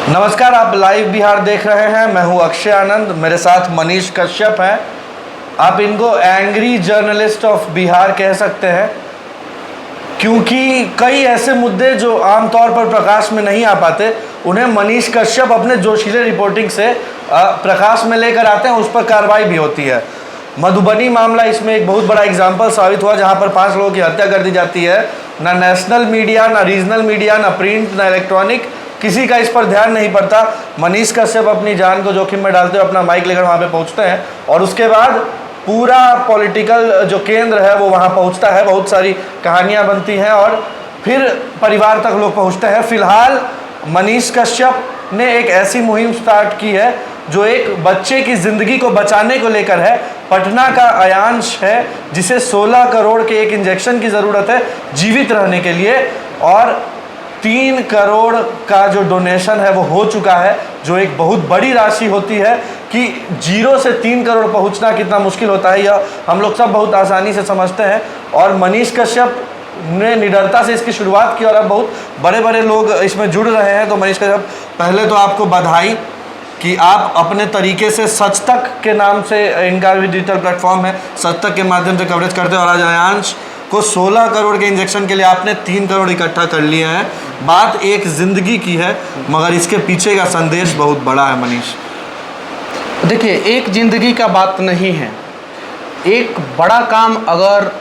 नमस्कार, आप लाइव बिहार देख रहे हैं। मैं हूं अक्षय आनंद, मेरे साथ मनीष कश्यप हैं। आप इनको एंग्री जर्नलिस्ट ऑफ बिहार कह सकते हैं, क्योंकि कई ऐसे मुद्दे जो आमतौर पर प्रकाश में नहीं आ पाते, उन्हें मनीष कश्यप अपने जोशीले रिपोर्टिंग से प्रकाश में लेकर आते हैं, उस पर कार्रवाई भी होती है। मधुबनी मामला इसमें एक बहुत बड़ा एग्जाम्पल साबित हुआ, जहां पर 5 लोगों की हत्या कर दी जाती है। ना नेशनल मीडिया, ना रीजनल मीडिया, ना प्रिंट, ना इलेक्ट्रॉनिक, किसी का इस पर ध्यान नहीं पड़ता। मनीष कश्यप अपनी जान को जोखिम में डालते हुए अपना माइक लेकर वहाँ पे पहुँचते हैं, और उसके बाद पूरा पॉलिटिकल जो केंद्र है वो वहाँ पहुँचता है। बहुत सारी कहानियाँ बनती हैं और फिर परिवार तक लोग पहुँचते हैं। फिलहाल मनीष कश्यप ने एक ऐसी मुहिम स्टार्ट की है जो एक बच्चे की ज़िंदगी को बचाने को लेकर है। पटना का अयांश है, जिसे 16 करोड़ के एक इंजेक्शन की ज़रूरत है जीवित रहने के लिए, और 3 करोड़ का जो डोनेशन है वो हो चुका है, जो एक बहुत बड़ी राशि होती है। कि 0 से 3 करोड़ पहुंचना कितना मुश्किल होता है, यह हम लोग सब बहुत आसानी से समझते हैं। और मनीष कश्यप ने निडरता से इसकी शुरुआत की और अब बहुत बड़े बड़े लोग इसमें जुड़ रहे हैं। तो मनीष कश्यप, पहले तो आपको बधाई कि आप अपने तरीके से सच तक के नाम से, इनका भी डिजिटल प्लेटफॉर्म है, सच तक के माध्यम से कवरेज करते हैं, और आज अयांश को 16 करोड़ के इंजेक्शन के लिए आपने 3 करोड़ इकट्ठा कर लिए हैं। बात एक ज़िंदगी की है, मगर इसके पीछे का संदेश बहुत बड़ा है। मनीष, देखिए, एक ज़िंदगी का बात नहीं है। एक बड़ा काम, अगर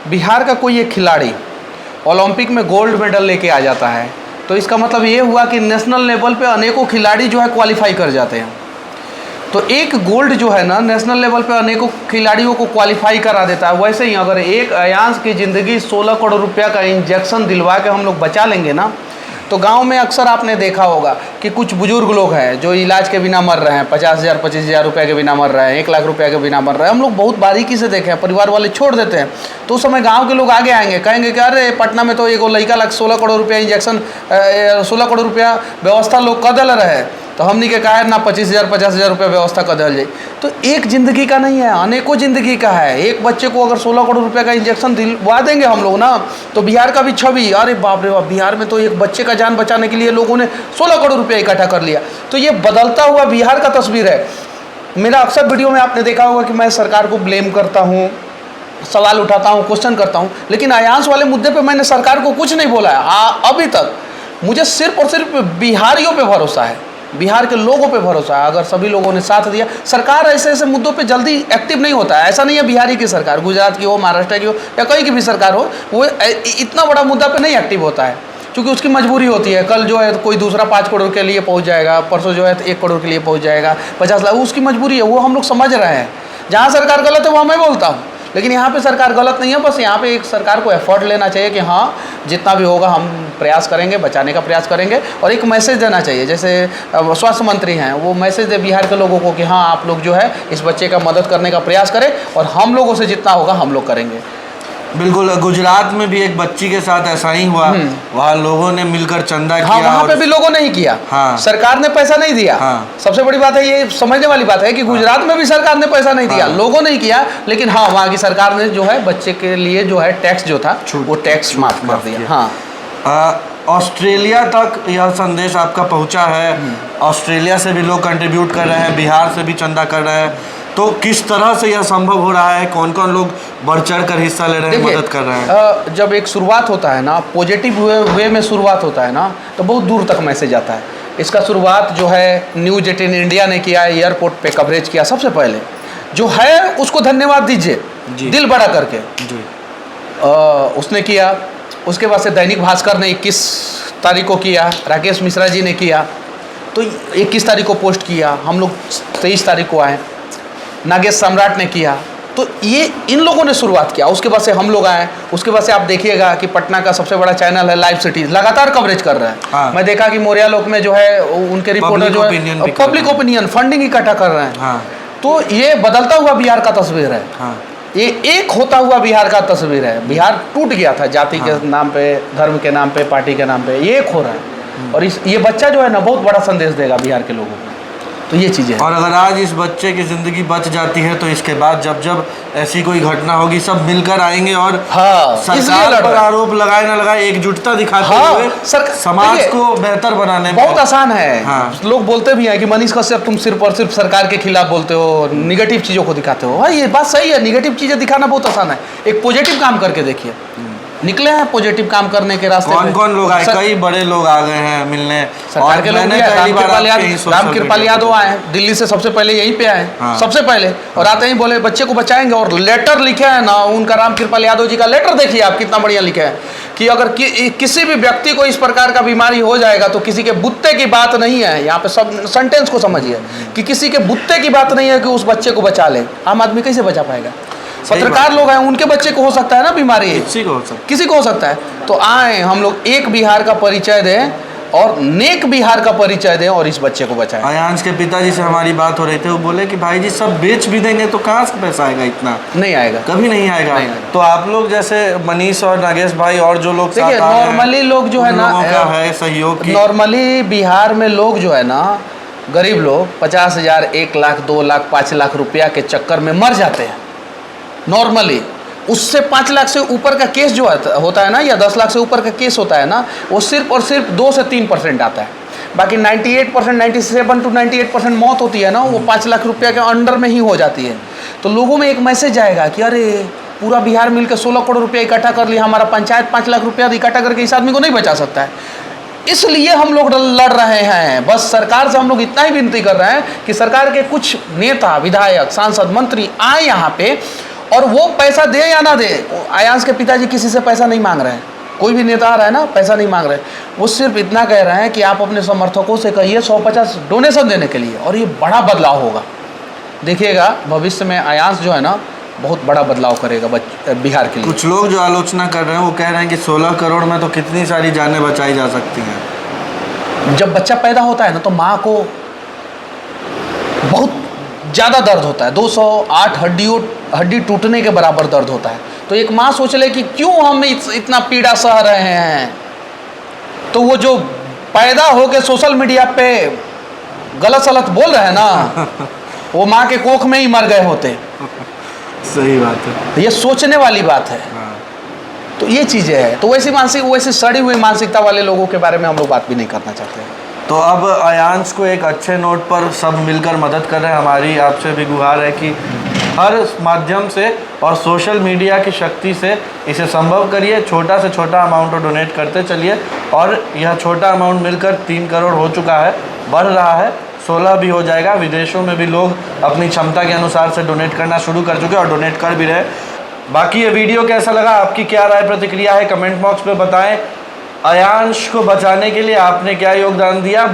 बिहार का कोई एक खिलाड़ी ओलंपिक में गोल्ड मेडल लेके आ जाता है, तो इसका मतलब ये हुआ कि नेशनल लेवल पे अनेकों खिलाड़ी जो है क्वालिफाई कर जाते हैं। तो एक गोल्ड जो है ना, नेशनल लेवल पे अनेकों खिलाड़ियों को क्वालिफाई करा देता है। वैसे ही अगर एक अयांश की ज़िंदगी 16 करोड़ रुपया का इंजेक्शन दिलवा के हम लोग बचा लेंगे ना, तो गांव में अक्सर आपने देखा होगा कि कुछ बुजुर्ग लोग हैं जो इलाज के बिना मर रहे हैं, 50,000 25,000 रुपये के बिना मर रहे हैं, 1 लाख रुपये के बिना मर रहे हैं। हम लोग बहुत बारीकी से देखे हैं, परिवार वाले छोड़ देते हैं। तो उस समय गांव के लोग आगे आएंगे, कहेंगे कि अरे पटना में तो एगो लड़का लाख 16 करोड़ रुपया इंजेक्शन, 16 करोड़ रुपया व्यवस्था लोग कर दिल रहे, तो हमने के कहा ना 25,000 50,000 रुपया व्यवस्था कर दिल जाए। तो एक ज़िंदगी का नहीं है, अनेकों ज़िंदगी का है। एक बच्चे को अगर 16 करोड़ रुपये का इंजेक्शन दिलवा देंगे हम लोग ना, तो बिहार का भी छवि, अरे बाप रे बाप, बिहार में तो एक बच्चे का जान बचाने के लिए लोगों ने 16 करोड़ रुपया इकट्ठा कर लिया। तो ये बदलता हुआ बिहार का तस्वीर है। मेरा अक्सर वीडियो में आपने देखा होगा कि मैं सरकार को ब्लेम करता हूँ, सवाल उठाता हूँ, क्वेश्चन करता हूँ, लेकिन अयांश वाले मुद्दे पर मैंने सरकार को कुछ नहीं बोला है अभी तक। मुझे सिर्फ और सिर्फ बिहारियों पर भरोसा है, बिहार के लोगों पे भरोसा है। अगर सभी लोगों ने साथ दिया, सरकार ऐसे ऐसे मुद्दों पे जल्दी एक्टिव नहीं होता है। ऐसा नहीं है बिहारी की सरकार, गुजरात की हो, महाराष्ट्र की हो, या कहीं की भी सरकार हो, वो इतना बड़ा मुद्दा पे नहीं एक्टिव होता है, क्योंकि उसकी मजबूरी होती है। कल जो है तो कोई दूसरा 5 करोड़ के लिए पहुंच जाएगा, परसों जो है तो 1 करोड़ के लिए पहुंच जाएगा, 50 लाख, उसकी मजबूरी है, वो हम लोग समझ रहे हैं। जहाँ सरकार गलत है वहाँ मैं बोलता हूँ, लेकिन यहाँ पे सरकार गलत नहीं है। बस यहाँ पे एक सरकार को एफर्ट लेना चाहिए कि हाँ, जितना भी होगा हम प्रयास करेंगे, बचाने का प्रयास करेंगे। और एक मैसेज देना चाहिए, जैसे स्वास्थ्य मंत्री हैं, वो मैसेज दे बिहार के लोगों को कि हाँ, आप लोग जो है इस बच्चे का मदद करने का प्रयास करें, और हम लोगों से जितना होगा हम लोग करेंगे। बिल्कुल, गुजरात में भी एक बच्ची के साथ ऐसा ही हुआ। वहाँ लोगों ने मिलकर चंदा किया। हाँ, वहाँ पे भी लोगों ने ही किया। हाँ, सरकार ने पैसा नहीं दिया। हाँ, सबसे बड़ी बात है, ये समझने वाली बात है कि गुजरात में भी सरकार ने पैसा नहीं दिया, लोगों ने किया। लेकिन हाँ, वहाँ की सरकार ने जो है बच्चे के लिए जो है टैक्स जो था वो टैक्स माफ कर दिया। हाँ, ऑस्ट्रेलिया तक यह संदेश आपका पहुंचा है। ऑस्ट्रेलिया से भी लोग कंट्रीब्यूट कर रहे हैं, बिहार से भी चंदा कर रहे हैं। तो किस तरह से यह संभव हो रहा है? कौन कौन लोग बढ़ चढ़ कर हिस्सा ले रहे हैं, मदद कर रहे हैं? जब एक शुरुआत होता है ना, पॉजिटिव वे में शुरुआत होता है ना, तो बहुत दूर तक मैसेज आता है। इसका शुरुआत जो है न्यूज़ 18 इंडिया ने किया है, एयरपोर्ट पे कवरेज किया। सबसे पहले जो है उसको धन्यवाद दीजिए, दिल बड़ा करके जी। उसने किया। उसके बाद से दैनिक भास्कर ने 21 तारीख को किया, राकेश मिश्रा जी ने किया, तो 21 तारीख को पोस्ट किया। हम लोग 23 तारीख को आए, नागेश सम्राट ने किया। तो ये इन लोगों ने शुरुआत किया। उसके बाद से हम लोग आए। उसके बाद से आप देखिएगा कि पटना का सबसे बड़ा चैनल है लाइव सिटी, लगातार कवरेज कर रहे हैं। हाँ। मैं देखा कि मोरिया लोक में जो है उनके रिपोर्टर जो है पब्लिक ओपिनियन फंडिंग इकट्ठा कर रहे हैं। हाँ। तो ये बदलता हुआ बिहार का तस्वीर है। हाँ। ये एक होता हुआ बिहार का तस्वीर है। बिहार टूट गया था जाति के नाम पे, धर्म के नाम पे, पार्टी के नाम पे, ये एक हो रहा है। और ये बच्चा जो है ना बहुत बड़ा संदेश देगा बिहार के लोगों को। तो ये चीज़ें हैं। और अगर आज इस बच्चे की ज़िंदगी बच जाती है तो इसके बाद जब जब ऐसी कोई घटना होगी सब मिलकर आएंगे और हाँ, इसलिए सरकार लड़ पर रहे हैं। आरोप लगाए ना लगाए एकजुटता दिखाते हाँ, हुए समाज देखिए, को बेहतर बनाने में बहुत आसान है। हाँ। लोग बोलते भी हैं कि मनीष कश्यप तुम सिर्फ और सिर्फ सरकार के खिलाफ बोलते हो, निगेटिव चीज़ों को दिखाते हो। भाई ये बात सही है, निगेटिव चीज़ें दिखाना बहुत आसान है। एक पॉजिटिव काम करके देखिए, निकले हैं पॉजिटिव काम करने के रास्ते कौन पे। कौन लोग आए? कई बड़े लोग आ गए हैं मिलने। सरकार के लोग मैंने भी आए, पहली बार आपके ही सोशल राम कृपाल मीडिया यादव आए हैं, दिल्ली से सबसे पहले यहीं पे आए, हाँ। सबसे पहले। और आते ही बोले बच्चे को बचाएंगे, और लेटर लिखे है ना उनका, राम कृपाल यादव जी का लेटर देखिए आप, कितना बढ़िया लिखे है कि अगर किसी भी व्यक्ति को इस प्रकार का बीमारी हो जाएगा तो किसी के बुत्ते की बात नहीं है। यहाँ पे सब सेंटेंस को समझिए कि किसी के बुत्ते की बात नहीं है कि उस बच्चे को बचा ले। आम आदमी कैसे बचा पाएगा? पत्रकार लोग हैं, उनके बच्चे को हो सकता है ना बीमारी, किसी को हो सकता है। किसी को हो सकता है। तो आए हम लोग एक बिहार का परिचय दें और नेक बिहार का परिचय दें और इस बच्चे को बचाएं। आयांश के पिताजी से हमारी बात हो रही थी, वो बोले कि भाई जी सब बेच भी देंगे तो कहाँ से पैसा आएगा? इतना नहीं आएगा, कभी नहीं आएगा। नहीं आएगा। तो आप लोग जैसे मनीष और नागेश भाई और जो लोग देखिए, साथ आ रहे हैं, नॉर्मली लोग जो है उन ना, लोगों का है सहयोग की। नॉर्मली बिहार में लोग जो है ना, गरीब लोग 50,000, 1 लाख, 2 लाख, 5 लाख रुपया के चक्कर में मर जाते हैं नॉर्मली। उससे 5 लाख से ऊपर का केस जो होता है ना, या 10 लाख से ऊपर का केस होता है ना, वो सिर्फ और सिर्फ 2 से 3% आता है। बाकी 98%, 97 to 98% मौत होती है ना, वो 5 लाख रुपया के अंडर में ही हो जाती है। तो लोगों में एक मैसेज आएगा कि अरे पूरा बिहार मिलकर 16 करोड़ रुपया इकट्ठा कर लिया, हमारा पंचायत 5 लाख रुपया इकट्ठा करके इस आदमी को नहीं बचा सकता है। इसलिए हम लोग लड़ रहे हैं। बस सरकार से हम लोग इतना ही विनती कर रहे हैं कि सरकार के कुछ नेता, विधायक, सांसद, मंत्री आए यहाँ पे, और वो पैसा दे या ना दे, आयांश के पिताजी किसी से पैसा नहीं मांग रहे हैं। कोई भी नेता आ रहा है ना, पैसा नहीं मांग रहे, वो सिर्फ इतना कह रहे हैं कि आप अपने समर्थकों से कहिए 150 डोनेशन देने के लिए, और ये बड़ा बदलाव होगा। देखिएगा भविष्य में आयांश जो है ना बहुत बड़ा बदलाव करेगा बिहार के लिए। कुछ लोग जो आलोचना कर रहे हैं वो कह रहे हैं कि 16 करोड़ में तो कितनी सारी जानें बचाई जा सकती हैं। जब बच्चा पैदा होता है ना तो माँ को बहुत ज़्यादा दर्द होता है, 208 हड्डी टूटने के बराबर दर्द होता है। तो एक माँ सोच ले कि क्यों हम इतना पीड़ा सह रहे हैं, तो वो जो पैदा होके सोशल मीडिया पे गलत सलत बोल रहे हैं ना, वो माँ के कोख में ही मर गए होते। सही बात है, ये सोचने वाली बात है। तो ये चीज़ें हैं। तो वैसे सड़ी हुई मानसिकता वाले लोगों के बारे में हम लोग बात भी नहीं करना चाहते हैं। तो अब आयांश को एक अच्छे नोट पर सब मिलकर मदद कर रहे हैं। हमारी आपसे भी गुहार है कि हर माध्यम से और सोशल मीडिया की शक्ति से इसे संभव करिए। छोटा से छोटा अमाउंट डोनेट करते चलिए, और यह छोटा अमाउंट मिलकर 3 करोड़ हो चुका है, बढ़ रहा है, 16 भी हो जाएगा। विदेशों में भी लोग अपनी क्षमता के अनुसार से डोनेट करना शुरू कर चुके हैं और डोनेट कर भी रहे। बाकी ये वीडियो कैसा लगा, आपकी क्या राय प्रतिक्रिया है, कमेंट बॉक्स में बताएं। आयांश को बचाने के लिए आपने क्या योगदान दिया,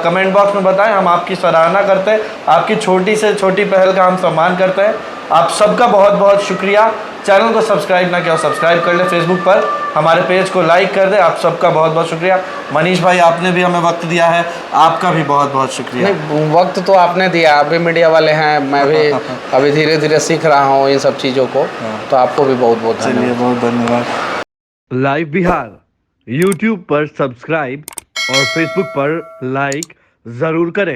कमेंट बॉक्स में बताएं। हम आपकी सराहना करते हैं, आपकी छोटी से छोटी पहल का हम सम्मान करते हैं। आप सबका बहुत बहुत शुक्रिया। चैनल को सब्सक्राइब ना किया, सब्सक्राइब कर लें। फेसबुक पर हमारे पेज को लाइक कर दें। आप सबका बहुत बहुत शुक्रिया। मनीष भाई, आपने भी हमें वक्त दिया है, आपका भी बहुत बहुत शुक्रिया। नहीं, वक्त तो आपने दिया, आप भी मीडिया वाले हैं, मैं भी अभी धीरे धीरे सीख रहा हूँ इन सब चीज़ों को, तो आपको भी बहुत बहुत चलिए, धन्यवाद। बहुत धन्यवाद। लाइव बिहार YouTube पर सब्सक्राइब और Facebook पर लाइक ज़रूर करें।